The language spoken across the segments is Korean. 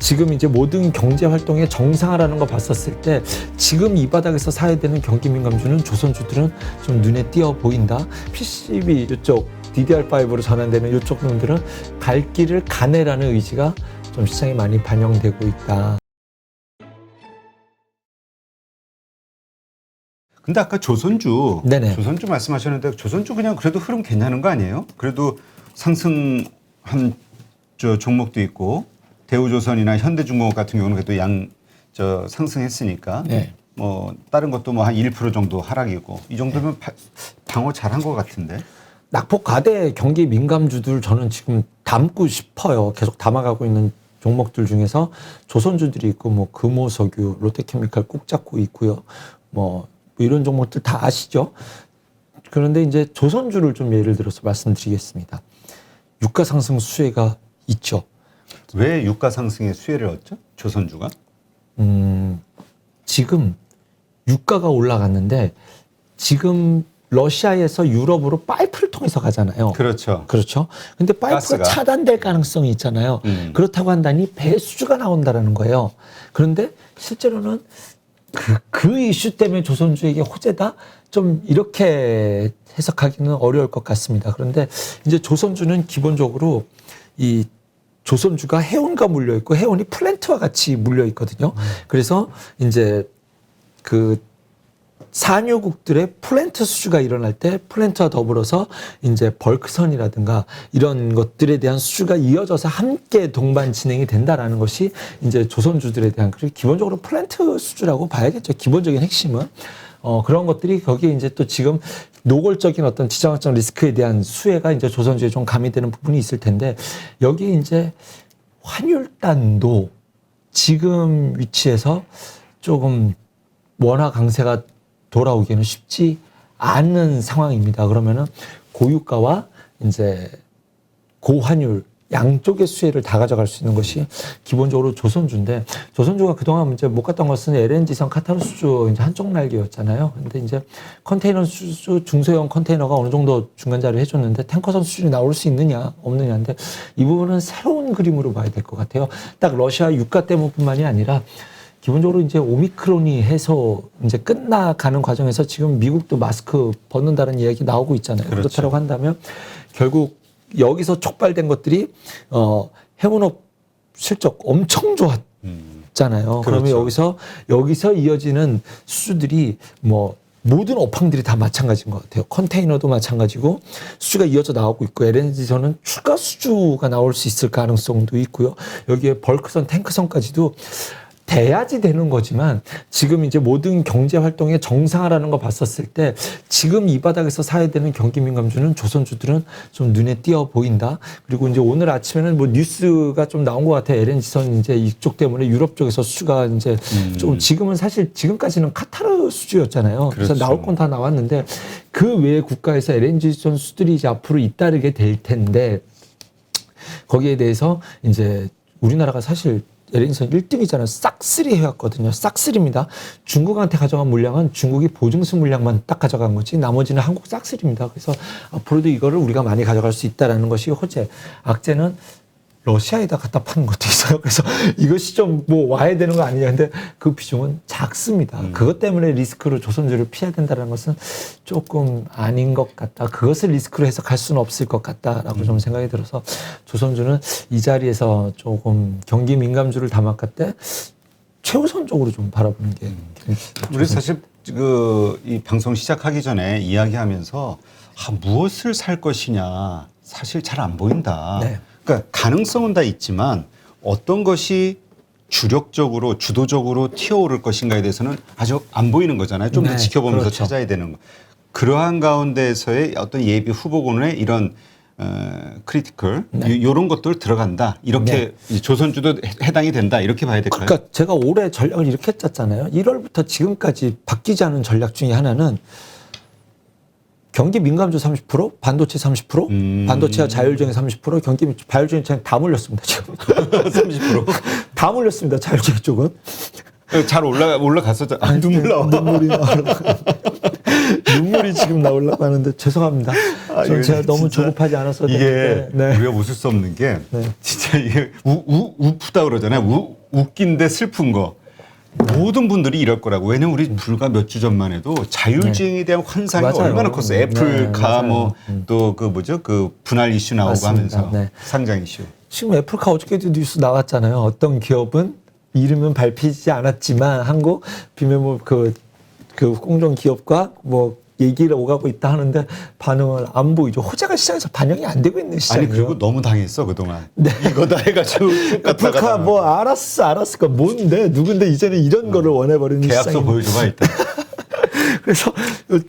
지금 이제 모든 경제 활동의 정상화라는 거 봤었을 때 지금 이 바닥에서 사야 되는 경기 민감주는 조선주들은 좀 눈에 띄어 보인다. PCB 이쪽 DDR5로 전환되는 이쪽 놈들은 갈 길을 가네라는 의지가 좀 시장에 많이 반영되고 있다. 근데 아까 조선주 말씀하셨는데 조선주 그냥 그래도 흐름 괜찮은 거 아니에요? 그래도 상승한 종목도 있고 대우조선이나 현대중공업 같은 경우는 그래도 상승했으니까 네. 뭐 다른 것도 뭐 한 1% 정도 하락이고 이 정도면 방어 잘한 것 같은데. 낙폭 과대 경기 민감주들 저는 지금 담고 싶어요. 계속 담아가고 있는 종목들 중에서 조선주들이 있고 뭐 금호석유, 롯데케미칼 꼭 잡고 있고요. 뭐 이런 종목들 다 아시죠? 그런데 이제 조선주를 좀 예를 들어서 말씀드리겠습니다. 유가 상승 수혜가 있죠. 왜 유가 상승의 수혜를 얻죠? 조선주가? 지금 유가가 올라갔는데 지금 러시아에서 유럽으로 파이프를 통해서 가잖아요. 그렇죠. 그렇죠. 근데 파이프가 가스가. 차단될 가능성이 있잖아요. 그렇다고 한다니 배수주가 나온다라는 거예요. 그런데 실제로는 그 이슈 때문에 조선주에게 호재다? 좀 이렇게 해석하기는 어려울 것 같습니다. 그런데 이제 조선주는 기본적으로 이 조선주가 해운과 물려 있고 해운이 플랜트와 같이 물려 있거든요. 그래서 이제 그 산유국들의 플랜트 수주가 일어날 때 플랜트와 더불어서 이제 벌크선이라든가 이런 것들에 대한 수주가 이어져서 함께 동반 진행이 된다라는 것이 이제 조선주들에 대한 그리고 기본적으로 플랜트 수주라고 봐야겠죠. 기본적인 핵심은 그런 것들이 거기에 이제 또 지금 노골적인 어떤 지정학적 리스크에 대한 수혜가 이제 조선주에 좀 가미되는 부분이 있을 텐데 여기에 이제 환율단도 지금 위치에서 조금 원화 강세가 돌아오기는 쉽지 않은 상황입니다. 그러면은 고유가와 이제 고환율 양쪽의 수혜를 다 가져갈 수 있는 것이 기본적으로 조선주인데 조선주가 그동안 이제 못 갔던 것은 LNG선 카타르 수주 이제 한쪽 날개였잖아요. 근데 이제 컨테이너 수주 중소형 컨테이너가 어느 정도 중간자리 해줬는데 탱커선 수준이 나올 수 있느냐 없느냐인데 이 부분은 새로운 그림으로 봐야 될 것 같아요. 딱 러시아 유가 때문뿐만이 아니라 기본적으로 이제 오미크론이 해서 이제 끝나가는 과정에서 지금 미국도 마스크 벗는다는 이야기 나오고 있잖아요. 그렇죠. 그렇다고 한다면 결국 여기서 촉발된 것들이 해운업 실적 엄청 좋았잖아요. 그러면 그렇죠. 여기서 이어지는 수주들이 뭐 모든 업황들이 다 마찬가지인 것 같아요. 컨테이너도 마찬가지고 수주가 이어져 나오고 있고 LNG선은 추가 수주가 나올 수 있을 가능성도 있고요. 여기에 벌크선, 탱크선까지도 돼야지 되는 거지만 지금 이제 모든 경제 활동의 정상화라는 거 봤었을 때 지금 이 바닥에서 사야 되는 경기 민감주는 조선주들은 좀 눈에 띄어 보인다. 그리고 이제 오늘 아침에는 뭐 뉴스가 좀 나온 것 같아요. LNG선 이제 이쪽 때문에 유럽 쪽에서 수주가 이제 좀 지금은 사실 지금까지는 카타르 수주였잖아요. 그래서 그렇죠. 나올 건 다 나왔는데 그 외의 국가에서 LNG선 수들이 이제 앞으로 잇따르게 될 텐데 거기에 대해서 이제 우리나라가 사실 LNG선 1등이잖아요. 싹쓸이 해왔거든요. 싹쓸이입니다. 중국한테 가져간 물량은 중국이 보증수 물량만 딱 가져간 거지 나머지는 한국 싹쓸이입니다. 그래서 앞으로도 이거를 우리가 많이 가져갈 수 있다는 것이 호재. 악재는 러시아에다 갖다 파는 것도 있어요. 그래서 이것이 좀 뭐 와야 되는 거 아니냐. 근데 그 비중은 작습니다. 그것 때문에 리스크로 조선주를 피해야 된다는 것은 조금 아닌 것 같다. 그것을 리스크로 해석할 수는 없을 것 같다라고 좀 생각이 들어서 조선주는 이 자리에서 조금 경기 민감주를 담았을 때 최우선적으로 좀 바라보는 게 우리 사실 이 방송 시작하기 전에 이야기하면서 무엇을 살 것이냐 사실 잘 안 보인다. 네. 그러니까 가능성은 다 있지만 어떤 것이 주력적으로 주도적으로 튀어오를 것인가에 대해서는 아주 안 보이는 거잖아요. 좀 더 네, 지켜보면서 그렇죠. 찾아야 되는 거. 그러한 가운데서의 어떤 예비 후보군의 이런 크리티컬 이런 것들 들어간다. 이렇게 조선주도 해당이 된다. 이렇게 봐야 될까요? 그러니까 제가 올해 전략을 이렇게 짰잖아요. 1월부터 지금까지 바뀌지 않은 전략 중에 하나는 경기 민감주 30%, 반도체 30%, 반도체와 자율주행 30%, 경기 자율주행 다 몰렸습니다. 지금 30%. 다 몰렸습니다. 자율주행 쪽은. 잘 올라갔었죠. 눈물 나와. 눈물이 나와. 눈물이 지금 나오려고 하는데 죄송합니다. 저는 제가 너무 조급하지 않아서 이게 우리가 웃을 수 없는 게 진짜 이게 우프다 그러잖아요. 웃긴데 슬픈 거. 모든 분들이 이럴 거라고. 왜냐면 우리 불과 몇 주 전만 해도 자율주행에 대한 환상이 맞아요. 얼마나 컸어요. 애플카 뭐 또 그 뭐죠? 그 분할 이슈 나오고 맞습니다. 하면서 상장 이슈. 지금 애플카 어저께도 뉴스 나왔잖아요. 어떤 기업은 이름은 밝히지 않았지만 한국 비밀 그 공정 기업과 뭐 얘기를 오가고 있다 하는데 반응을 안 보이죠. 호재가 시장에서 반영이 안 되고 있는 시장이에요. 아니 그리고 너무 당했어 그동안. 이거다 해가지고 애플카 뭐 알았을까 뭔데 누군데 이제는 이런 거를 원해버리는 계약서 시장이. 보여줘봐 일단. 그래서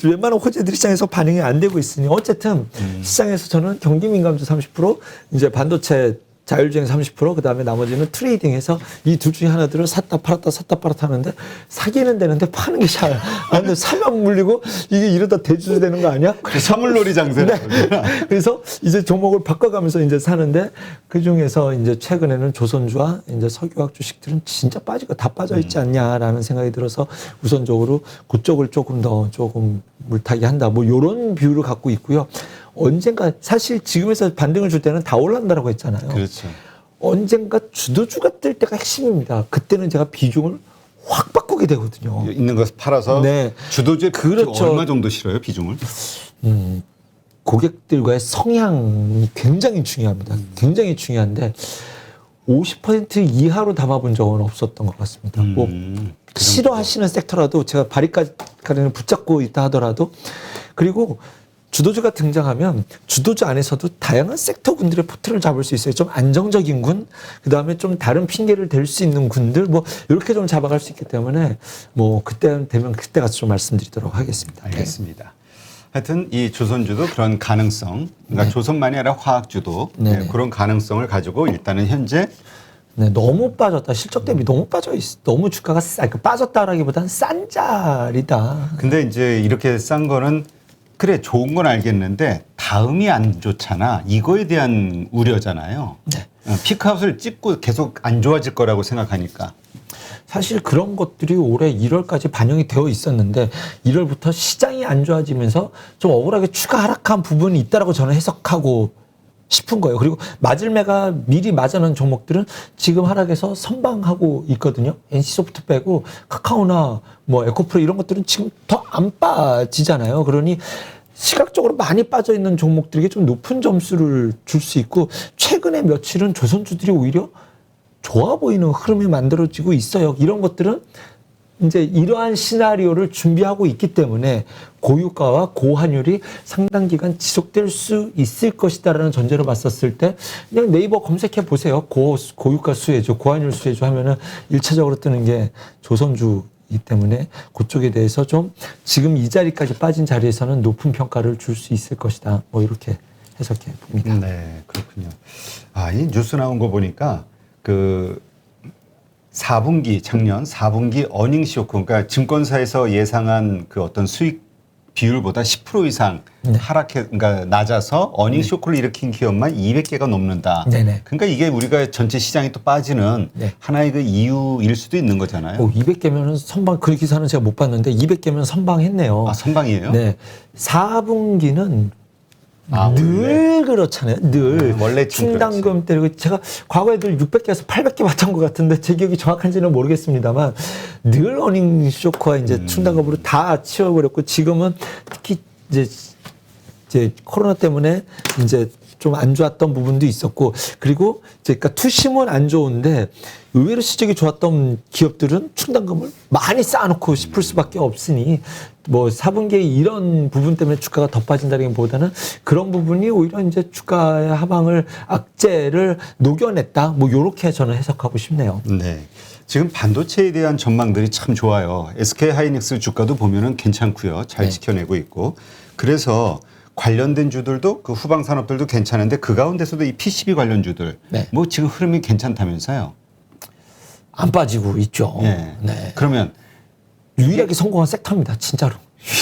웬만한 호재들이 시장에서 반영이 안 되고 있으니 어쨌든 시장에서 저는 경기 민감주 30% 이제 반도체 자율주행 30% 그다음에 나머지는 트레이딩해서 이 둘 중에 하나들을 샀다 팔았다 하는데 사기는 되는데 파는 게 잘 안 돼. 사면 물리고 이게 이러다 대주주 되는 거 아니야? 사물놀이 장세. 네. 그래서 이제 종목을 바꿔가면서 이제 사는데 그 중에서 이제 최근에는 조선주와 이제 석유화학 주식들은 진짜 빠지고 다 빠져 있지 않냐라는 생각이 들어서 우선적으로 그쪽을 조금 물타기 한다. 뭐 요런 뷰를 갖고 있고요. 언젠가 사실 지금에서 반등을 줄 때는 다 올라간다라고 했잖아요. 그렇죠. 언젠가 주도주가 뜰 때가 핵심입니다. 그때는 제가 비중을 확 바꾸게 되거든요. 있는 것 팔아서 주도주의 그렇죠. 얼마 정도 실어요 비중을? 고객들과의 성향이 굉장히 중요합니다. 굉장히 중요한데 50% 이하로 담아본 적은 없었던 것 같습니다. 뭐 싫어하시는 섹터라도 제가 바리까지는 붙잡고 있다 하더라도 그리고 주도주가 등장하면 주도주 안에서도 다양한 섹터군들의 포트를 잡을 수 있어요. 좀 안정적인 군, 그 다음에 좀 다른 핑계를 댈 수 있는 군들, 뭐 이렇게 좀 잡아갈 수 있기 때문에 뭐 그때 되면 그때 가서 좀 말씀드리도록 하겠습니다. 알겠습니다. 하여튼 이 조선주도 그런 가능성, 그러니까 조선만이 아니라 화학주도 그런 가능성을 가지고 일단은 현재 너무 빠졌다. 실적 대비 너무 빠져 있어. 너무 주가가 빠졌다라기보다는 싼 자리다. 근데 이제 이렇게 싼 거는 그래 좋은 건 알겠는데 다음이 안 좋잖아. 이거에 대한 우려잖아요. 피크아웃을 찍고 계속 안 좋아질 거라고 생각하니까. 사실 그런 것들이 올해 1월까지 반영이 되어 있었는데 1월부터 시장이 안 좋아지면서 좀 억울하게 추가 하락한 부분이 있다라고 저는 해석하고 싶은 거예요. 그리고 맞을매가 미리 맞아놓은 종목들은 지금 하락해서 선방하고 있거든요. NC소프트 빼고 카카오나 뭐 에코프로 이런 것들은 지금 더 안 빠지잖아요. 그러니 시각적으로 많이 빠져 있는 종목들에게 좀 높은 점수를 줄 수 있고 최근에 며칠은 조선주들이 오히려 좋아 보이는 흐름이 만들어지고 있어요. 이런 것들은 이제 이러한 시나리오를 준비하고 있기 때문에 고유가와 고환율이 상당 기간 지속될 수 있을 것이다라는 전제로 봤었을 때 그냥 네이버 검색해 보세요. 고유가 수혜주, 고환율 수혜주 하면은 1차적으로 뜨는 게 조선주이기 때문에 그쪽에 대해서 좀 지금 이 자리까지 빠진 자리에서는 높은 평가를 줄 수 있을 것이다. 뭐 이렇게 해석해 봅니다. 네, 그렇군요. 아, 이 뉴스 나온 거 보니까 그 4분기 작년 4분기 어닝 쇼크 그러니까 증권사에서 예상한 그 어떤 수익 비율보다 10% 이상 하락해 그러니까 낮아서 어닝 쇼크를 일으킨 기업만 200개가 넘는다. 그러니까 이게 우리가 전체 시장이 또 빠지는 하나의 그 이유일 수도 있는 거잖아요. 200개면은 선방 그 기사는 제가 못 봤는데 200개면 선방했네요. 아, 선방이에요? 네. 4분기는 늘 원래. 그렇잖아요. 늘 원래 충당금 때리고 제가 과거에 늘 600개에서 800개 봤던 것 같은데 제 기억이 정확한지는 모르겠습니다만 늘 어닝 쇼크와 이제 충당금으로 다 치워버렸고 지금은 특히 이제 코로나 때문에 이제 좀 안 좋았던 부분도 있었고 그리고 이제 그러니까 투심은 안 좋은데 의외로 실적이 좋았던 기업들은 충당금을 많이 쌓아놓고 싶을 수밖에 없으니 뭐 4분기에 이런 부분 때문에 주가가 더 빠진다기보다는 그런 부분이 오히려 이제 주가의 하방을 악재를 녹여냈다 뭐 요렇게 저는 해석하고 싶네요. 네. 지금 반도체에 대한 전망들이 참 좋아요. SK 하이닉스 주가도 보면은 괜찮고요. 잘 지켜내고 있고. 그래서 관련된 주들도 그 후방 산업들도 괜찮은데 그 가운데서도 이 PCB 관련 주들 뭐 지금 흐름이 괜찮다면서요? 안 빠지고 있죠. 네. 그러면 유일하게 성공한 섹터입니다. 진짜로.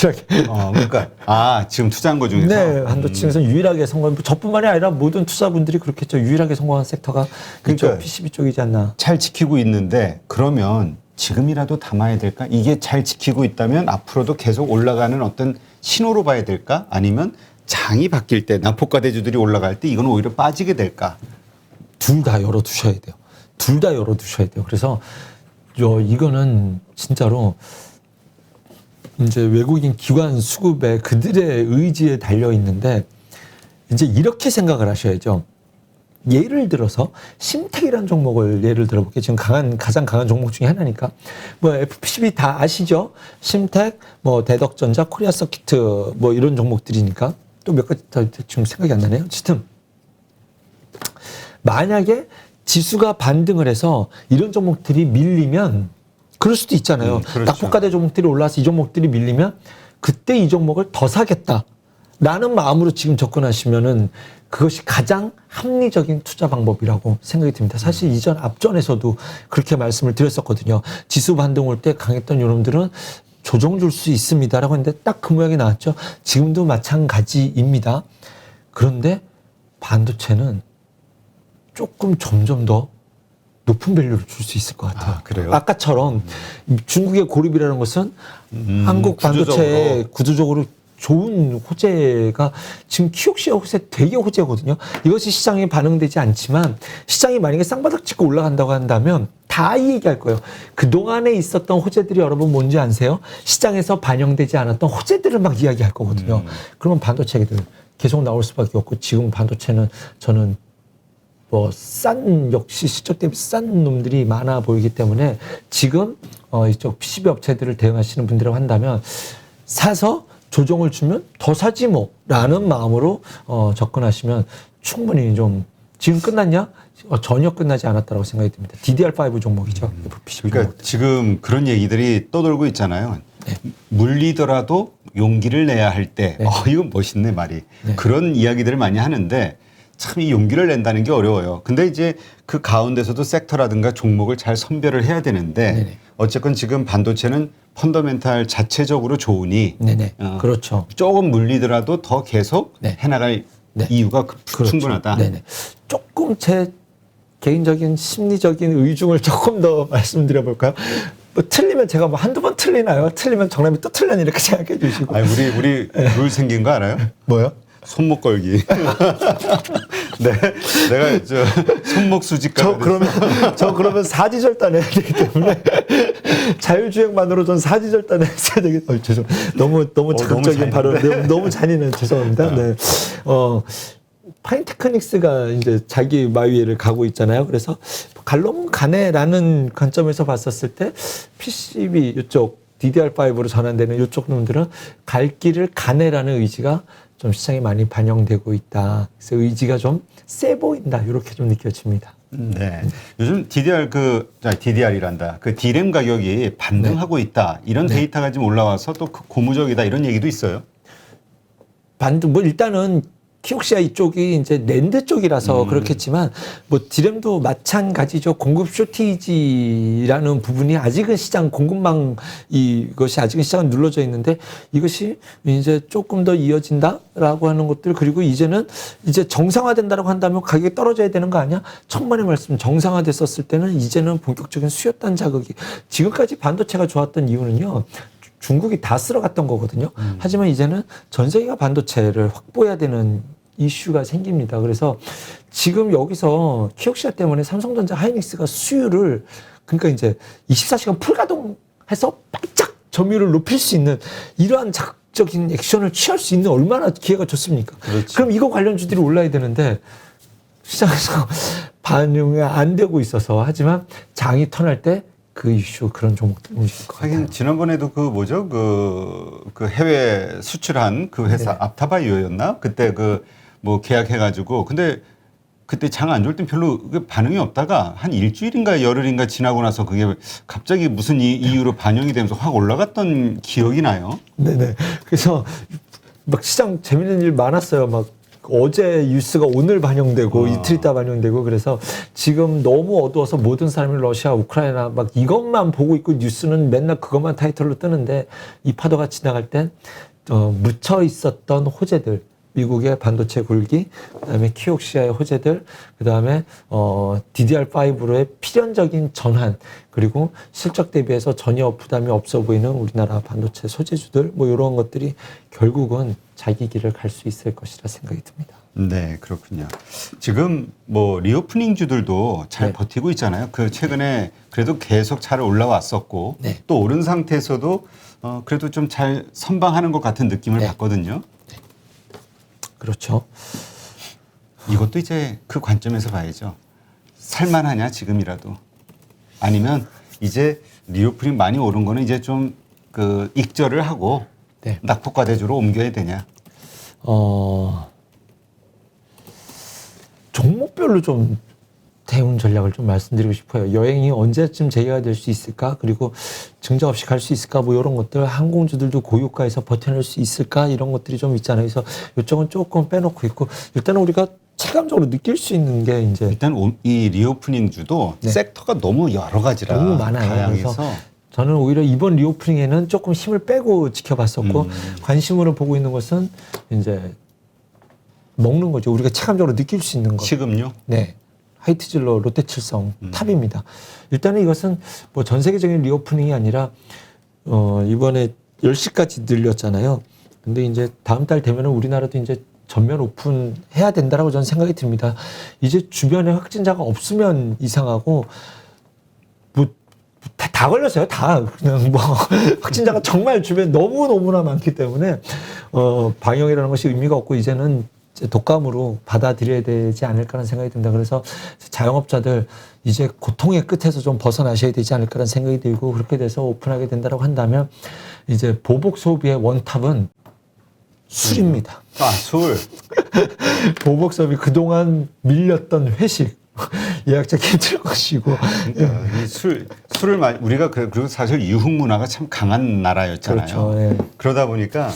유일하게. 그러니까 지금 투자한 거 중에서 네, 반도체에서 유일하게 성공. 저뿐만이 아니라 모든 투자분들이 그렇겠죠. 유일하게 성공한 섹터가 그러니까 PCB 쪽이지 않나. 잘 지키고 있는데 그러면 지금이라도 담아야 될까? 이게 잘 지키고 있다면 앞으로도 계속 올라가는 어떤 신호로 봐야 될까? 아니면 장이 바뀔 때 나포가 대주들이 올라갈 때 이건 오히려 빠지게 될까? 둘 다 열어두셔야 돼요. 둘 다 열어두셔야 돼요. 그래서 이거는 진짜로 이제 외국인 기관 수급에 그들의 의지에 달려 있는데 이제 이렇게 생각을 하셔야죠. 예를 들어서 심택이라는 종목을 예를 들어볼게요. 지금 가장 강한 종목 중에 하나니까 뭐 FPCB 다 아시죠? 심택, 뭐 대덕전자, 코리아 서키트 뭐 이런 종목들이니까 또 몇 가지 더 지금 생각이 안 나네요. 어쨌든 만약에 지수가 반등을 해서 이런 종목들이 밀리면 그럴 수도 있잖아요. 그렇죠. 낙폭과대 종목들이 올라와서 이 종목들이 밀리면 그때 이 종목을 더 사겠다라는 마음으로 지금 접근하시면은 그것이 가장 합리적인 투자 방법이라고 생각이 듭니다. 사실 이전 앞전에서도 그렇게 말씀을 드렸었거든요. 지수 반등 올 때 강했던 요놈들은 조정 줄 수 있습니다라고 했는데 딱 그 모양이 나왔죠. 지금도 마찬가지입니다. 그런데 반도체는 조금 점점 더 높은 밸류를 줄 수 있을 것 같아요. 그래요? 아까처럼 중국의 고립이라는 것은 한국 반도체의 구조적으로 좋은 호재가 지금 키옥시아 호재 되게 호재거든요. 이것이 시장에 반응되지 않지만 시장이 만약에 쌍바닥 찍고 올라간다고 한다면 다 이 얘기할 거예요. 그동안에 있었던 호재들이 여러분 뭔지 아세요? 시장에서 반영되지 않았던 호재들을 막 이야기할 거거든요. 그러면 반도체들 계속 나올 수밖에 없고 지금 반도체는 저는 역시 실적 대비 싼 놈들이 많아 보이기 때문에 지금 이쪽 PCB 업체들을 대응하시는 분들이라고 한다면 사서 조정을 주면 더 사지 뭐라는 마음으로 접근하시면 충분히 좀 지금 끝났냐? 전혀 끝나지 않았다고 생각이 듭니다. DDR5 종목이죠. PCB 그러니까 종목들. 지금 그런 얘기들이 떠돌고 있잖아요. 네. 물리더라도 용기를 내야 할 때, 네. 이건 멋있네 말이. 네. 그런 이야기들을 많이 하는데 참 이 용기를 낸다는 게 어려워요. 근데 이제 그 가운데서도 섹터라든가 종목을 잘 선별을 해야 되는데 네네. 어쨌건 지금 반도체는 펀더멘탈 자체적으로 좋으니 네네. 그렇죠. 조금 물리더라도 더 계속 네. 해나갈 네. 이유가 그렇죠. 충분하다. 네네. 조금 제 개인적인 심리적인 의중을 조금 더 말씀드려볼까요? 뭐 틀리면 제가 뭐 한두 번 틀리나요? 틀리면 정답이 또 틀렸네 이렇게 생각해 주시고. 아니, 우리 룰 생긴 거 알아요? 뭐요? 손목 걸기. 네, 내가 손목 수직가. 저 그러면 사지절단 해야 되기 때문에 자율주행만으로 전 사지절단 했어야 되겠다. 죄송. 너무 자극적인 발언. 너무 잔인한 죄송합니다. 네. 파인테크닉스가 이제 자기 마위를 가고 있잖아요. 그래서 갈로면 가네라는 관점에서 봤었을 때 PCB 이쪽 DDR5로 전환되는 이쪽 놈들은 갈 길을 가네라는 의지가 좀 시장에 많이 반영되고 있다. 그래서 의지가 좀 세 보인다. 이렇게 좀 느껴집니다. 네. 요즘 DDR이란다. 그 D램 가격이 반등하고 있다. 이런 네. 데이터가 지금 올라와서 또 고무적이다. 이런 얘기도 있어요. 뭐 일단은 키옥시아 이쪽이 이제 랜드 쪽이라서 그렇겠지만 뭐 디램도 마찬가지죠. 공급 쇼티지라는 부분이 아직은 시장 공급망 이것이 아직은 시장은 눌러져 있는데 이것이 이제 조금 더 이어진다라고 하는 것들 그리고 이제는 이제 정상화된다라고 한다면 가격이 떨어져야 되는 거 아니야? 천만의 말씀 정상화됐었을 때는 이제는 본격적인 수요단 자극이 지금까지 반도체가 좋았던 이유는요. 중국이 다 쓸어갔던 거거든요. 하지만 이제는 전 세계가 반도체를 확보해야 되는 이슈가 생깁니다. 그래서 지금 여기서 키옥시아 때문에 삼성전자 하이닉스가 수율을 그러니까 이제 24시간 풀가동해서 바짝 점유율을 높일 수 있는 이러한 자극적인 액션을 취할 수 있는 얼마나 기회가 좋습니까? 그렇지. 그럼 이거 관련주들이 올라야 되는데 시장에서 반응이 안 되고 있어서 하지만 장이 턴할 때 그 이슈 그런 종목들 움직일 것 같아요. 하긴 지난번에도 그 해외 수출한 그 회사 네. 앞타바이오였나? 그때 뭐 계약해가지고 근데 그때 장 안 좋을 땐 별로 반응이 없다가 한 일주일인가 열흘인가 지나고 나서 그게 갑자기 무슨 이유로 반영이 되면서 확 올라갔던 기억이 나요. 네네. 그래서 막 시장 재밌는 일 많았어요. 막 어제 뉴스가 오늘 반영되고 이틀 있다 반영되고 그래서 지금 너무 어두워서 모든 사람이 러시아, 우크라이나 막 이것만 보고 있고 뉴스는 맨날 그것만 타이틀로 뜨는데 이 파도가 지나갈 땐 묻혀 있었던 호재들 미국의 반도체 굴기, 그다음에 키옥시아의 호재들, 그다음에 DDR5로의 필연적인 전환, 그리고 실적 대비해서 전혀 부담이 없어 보이는 우리나라 반도체 소재주들, 뭐 이런 것들이 결국은 자기 길을 갈 수 있을 것이라 생각이 듭니다. 네, 그렇군요. 지금 뭐 리오프닝 주들도 잘 네. 버티고 있잖아요. 그 최근에 그래도 계속 잘 올라왔었고 네. 또 오른 상태에서도 그래도 좀 잘 선방하는 것 같은 느낌을 네. 받거든요. 그렇죠. 이것도 이제 그 관점에서 봐야죠. 살만하냐 지금이라도 아니면 이제 리오프닝 많이 오른 거는 이제 좀 그 익절을 하고 네. 낙폭과대주로 옮겨야 되냐. 종목별로 좀 대응 전략을 좀 말씀드리고 싶어요. 여행이 언제쯤 재개가 될 수 있을까? 그리고 증자 없이 갈 수 있을까? 뭐 이런 것들, 항공주들도 고유가에서 버텨낼 수 있을까? 이런 것들이 좀 있잖아요. 그래서 이쪽은 조금 빼놓고 있고, 일단은 우리가 체감적으로 느낄 수 있는 게 이제 일단 이 리오프닝 주도 네. 섹터가 너무 여러 가지라 너무 많아요. 다양해서 그래서 저는 오히려 이번 리오프닝에는 조금 힘을 빼고 지켜봤었고, 관심으로 보고 있는 것은 이제 먹는 거죠. 우리가 체감적으로 느낄 수 있는 것. 지금요? 네. 하이트질러 롯데칠성 탑입니다. 일단은 이것은 뭐 전 세계적인 리오프닝이 아니라 이번에 10시까지 늘렸잖아요. 근데 이제 다음 달 되면은 우리나라도 이제 전면 오픈해야 된다라고 저는 생각이 듭니다. 이제 주변에 확진자가 없으면 이상하고 뭐 다 걸렸어요. 다 그냥 뭐 확진자가 정말 주변에 너무나 많기 때문에 방역이라는 것이 의미가 없고 이제는 독감으로 받아들여야 되지 않을까라는 생각이 듭니다. 그래서 자영업자들 이제 고통의 끝에서 좀 벗어나셔야 되지 않을까라는 생각이 들고 그렇게 돼서 오픈하게 된다고 한다면 이제 보복 소비의 원탑은 술입니다. 아, 술. 보복 소비 그동안 밀렸던 회식 예약자 힘들 것이고 그러니까 이 술을 우리가 그리고 사실 유흥 문화가 참 강한 나라였잖아요. 그렇죠. 예. 그러다 보니까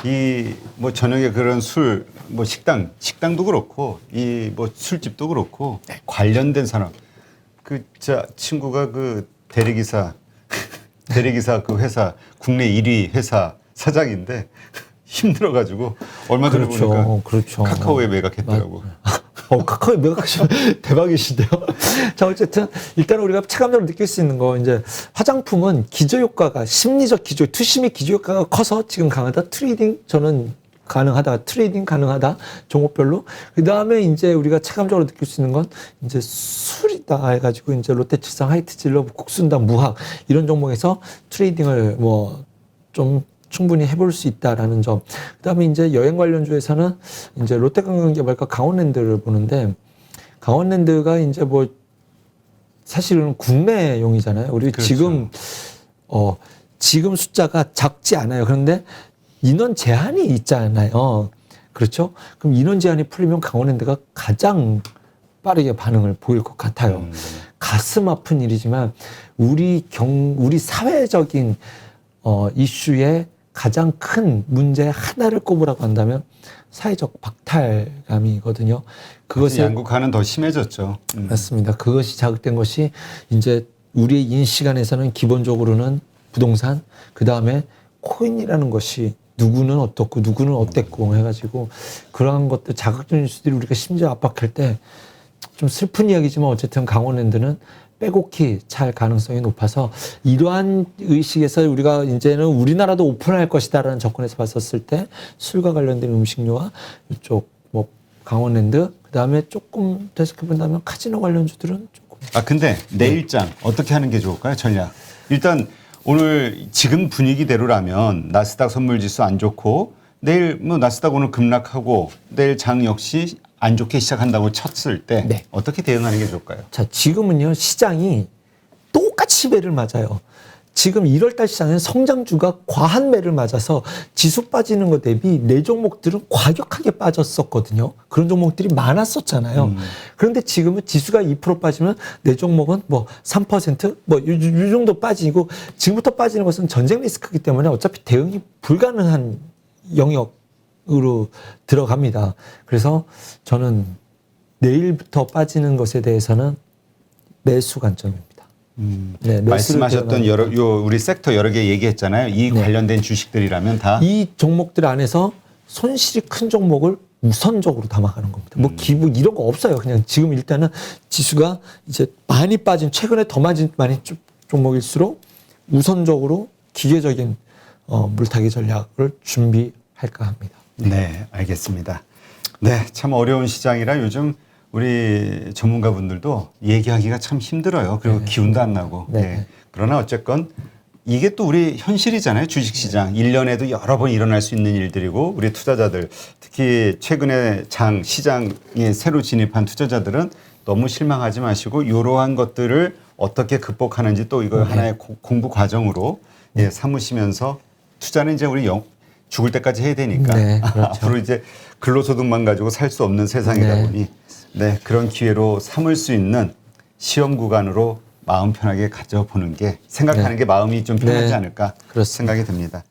이 뭐 저녁에 그런 술 뭐 식당도 그렇고 이 뭐 술집도 그렇고 관련된 산업 그 친구가 그 대리기사 그 회사 국내 1위 회사 사장인데 힘들어가지고 얼마 전에 그렇죠. 보니까 그렇죠. 카카오에 매각했더라고. 카카오에 매각하시면 대박이신데요. 자, 어쨌든 일단 우리가 체감적으로 느낄 수 있는 거 이제 화장품은 기저효과가 심리적 투심의 기저효과가 커서 지금 강하다. 트레이딩 가능하다. 종목별로. 그 다음에 이제 우리가 체감적으로 느낄 수 있는 건 이제 술이다 해가지고 이제 롯데칠성, 하이트질러, 국순당, 무학 이런 종목에서 트레이딩을 뭐 좀 충분히 해볼 수 있다라는 점. 그 다음에 이제 여행 관련주에서는 이제 롯데관광개발과 강원랜드를 보는데 강원랜드가 이제 뭐 사실은 국내용이잖아요. 우리 그렇죠. 지금 숫자가 작지 않아요. 그런데 인원 제한이 있잖아요. 그렇죠? 그럼 인원 제한이 풀리면 강원랜드가 가장 빠르게 반응을 보일 것 같아요. 가슴 아픈 일이지만 우리 사회적인 이슈의 가장 큰 문제 하나를 꼽으라고 한다면 사회적 박탈감이거든요. 그것이 양극화는 더 심해졌죠. 맞습니다. 그것이 자극된 것이 이제 우리의 인식 안에서는 기본적으로는 부동산, 그 다음에 코인이라는 것이 누구는 어떻고 누구는 어땠고 해가지고 그러한 것들 자극적인 뉴스들이 우리가 심지어 압박할 때 좀 슬픈 이야기지만 어쨌든 강원랜드는 빼곡히 찰 가능성이 높아서 이러한 의식에서 우리가 이제는 우리나라도 오픈할 것이다라는 접근에서 봤었을 때 술과 관련된 음식료와 이쪽 뭐 강원랜드 그다음에 조금 되새겨 본다면 카지노 관련주들은 조금 근데 내일장 어떻게 하는 게 좋을까요? 전략. 일단 오늘 지금 분위기대로라면 나스닥 선물지수 안 좋고 내일 뭐 나스닥 오늘 급락하고 내일 장 역시 안 좋게 시작한다고 쳤을 때 네. 어떻게 대응하는 게 좋을까요? 자, 지금은요, 시장이 똑같이 매를 맞아요. 지금 1월달 시장은 성장주가 과한 매를 맞아서 지수 빠지는 것 대비 내 종목들은 과격하게 빠졌었거든요. 그런 종목들이 많았었잖아요. 그런데 지금은 지수가 2% 빠지면 내 종목은 뭐 3%, 뭐 이 정도 빠지고 지금부터 빠지는 것은 전쟁 리스크이기 때문에 어차피 대응이 불가능한 영역으로 들어갑니다. 그래서 저는 내일부터 빠지는 것에 대해서는 매수 관점입니다. 네, 말씀하셨던 우리 섹터 여러 개 얘기했잖아요. 이 관련된 주식들이라면 다 이 종목들 안에서 손실이 큰 종목을 우선적으로 담아가는 겁니다. 뭐 기부 이런 거 없어요. 그냥 지금 일단은 지수가 이제 많이 빠진 최근에 더 많이 종목일수록 우선적으로 기계적인 물타기 전략을 준비할까 합니다. 네, 알겠습니다. 네, 참 어려운 시장이라 요즘 우리 전문가분들도 얘기하기가 참 힘들어요. 그리고 네. 기운도 안 나고. 네. 네. 그러나 어쨌건 이게 또 우리 현실이잖아요. 주식시장. 1년에도 여러 번 일어날 수 있는 일들이고 우리 투자자들 특히 최근에 시장에 새로 진입한 투자자들은 너무 실망하지 마시고 이러한 것들을 어떻게 극복하는지 또 이거 하나의 공부 과정으로 삼으시면서 투자는 이제 우리 죽을 때까지 해야 되니까 네, 그렇죠. 앞으로 이제 근로소득만 가지고 살 수 없는 세상이다 네. 보니 그런 기회로 삼을 수 있는 시험 구간으로 마음 편하게 가져보는 게 생각하는 게 마음이 좀 편하지 않을까 그렇습니다. 생각이 듭니다.